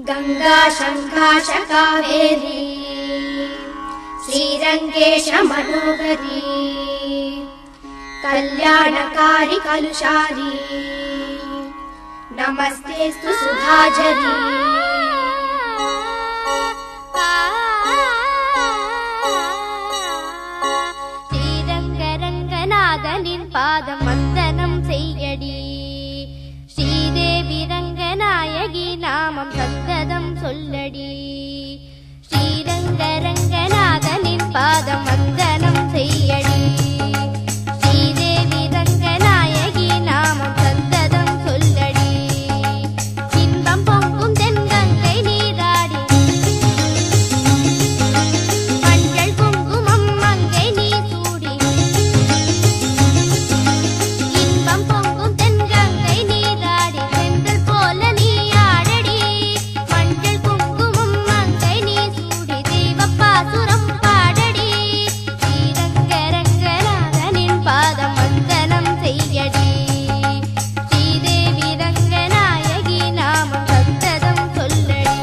गंगा शंकाश कावेरी श्रीरंगेश मनोहरी कल्याणकारी कलुषारी नमस्तेस्तु सुधाझरी श्रीरंगरंगनाथनिन पादम वंदनम सेय्यडी श्रीदेवी रंगनायकी नामम सन्ततम सोल्लडी श्रीरंगरंगनाथनिन पादम वंदनम सेय्यडी श्रीदेवी रंगनायकी नामम सन्ततम सोल्लडी इன்பம் பொங்கும் தென்கங்கை நீராடி மஞ்சள் குங்குமம் மங்கை நீ சூடி இன்பம் பொங்கும் தென்கங்கை நீராடி செந்தல் போல நீ ஆடடி மஞ்சள் குங்குமம் மங்கை நீ சூடி தெய்வப்பாசுரம் பாடடி ஸ்ரீரங்கரங்கநாதனின் பாதம் வந்தனம் செய்யடி ஸ்ரீதேவி ரங்கநாயகி நாமம் சந்ததம் சொல்லடி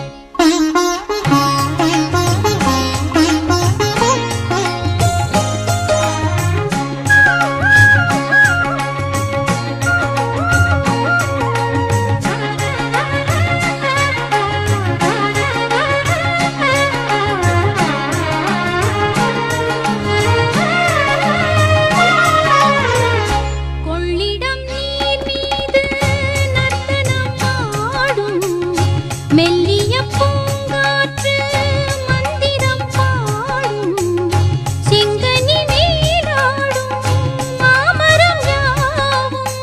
கொள்ளிடம் நீர் மீது நர்த்தனம் ஆடும் மெல்லிய பூங்காற்று மந்திரம் பாடும் செங்கனி நீராடும் மாமரம் யாவும்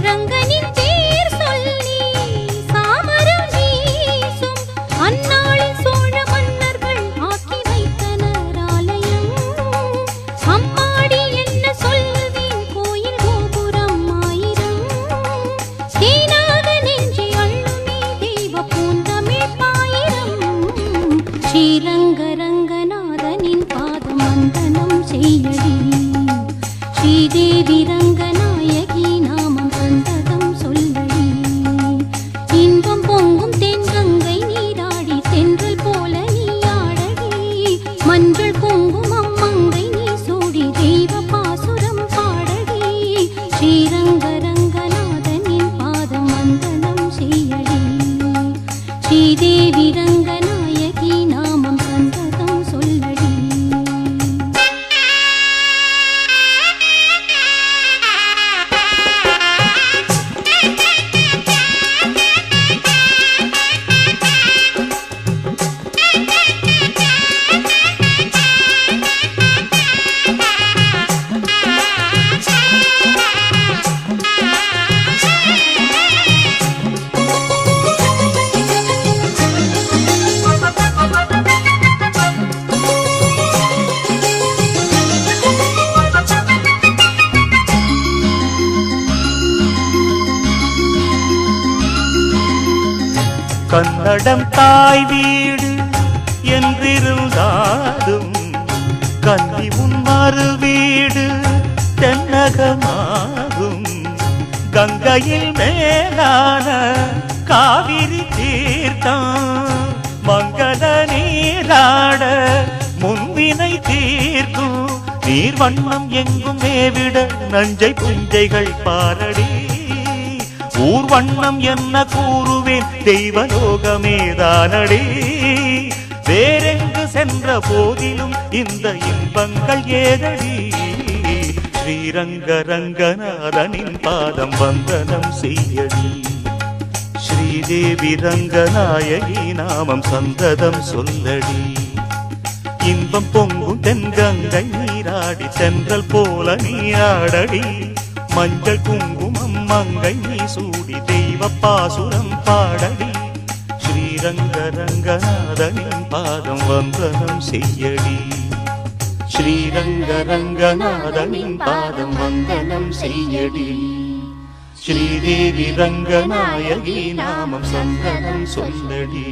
ரங்கனின் பேர் சொல்லி சாமரம் வீசும் அந்நாளில் சோழ மன்னர்கள் ஆக்கி வைத்தனர் ஆலயம் அம்மாடி என்ன சொல்வேன் கோயில் கோபுரம் ஆயிரம் தேனாக நெஞ்சி அள்ளுமே தெய்வ பூந்தமிழ் பாயிரம் ஸ்ரீரங்கரங்கநாதனின் பாதம் வந்தனம் செய்யடி ஸ்ரீதேவி ரங்கநாயகி நாமம் சந்ததம் சொல்லடி இன்பம் பொங்கும் தென்கங்கை நீராடி தென்றல் போல நீ ஆடடி மஞ்சள் குங்குமம் மங்கை நீ சூடி தெய்வ பாசுரம் பாடடி ஸ்ரீரங்கரங்கநாதனின் பாதம் வந்தனம் செய்யடி ஸ்ரீதேவி ரங்கநாயகி நாமம் சந்ததம் சொல்லடி கன்னடம் தாய் வீடு என்றிருந்தாலும் கன்னி உன் மறு வீடு தென்னகமாகும் கங்கையில் மேலான காவிரி தீர்த்தம் மங்கள நீராட முன்வினை தீர்க்கும் நீர் வண்ணம் எங்கும் மேவிட நஞ்சை புஞ்சைகள் பாரடி ஊர் வண்ணம் என்ன கூறுவேன் தெய்வலோகமேதானடி வேறெங்கு சென்ற போதிலும் இந்த இன்பங்கள் ஏதடி ஸ்ரீரங்கரங்கநாதனின் பாதம் வந்தனம் செய்யடி ஸ்ரீதேவி ரங்கநாயகி நாமம் சந்ததம் சொல்லடி இன்பம் பொங்கும் தென்கங்கை நீராடி தென்றல் போல நீராடடி மஞ்சள் குங்குமம் மங்கை நீ சூடி தெய்வ பாசுரம் பாடடி ஸ்ரீரங்கரங்கநாதனின் பாதம் வந்தனம் செய்யடி ஸ்ரீரங்கரங்கநாதனின் பாதம் வந்தனம் செய்யடி ஸ்ரீதேவி ரங்கநாயகி நாமம் சந்தனம் சொல்லடி.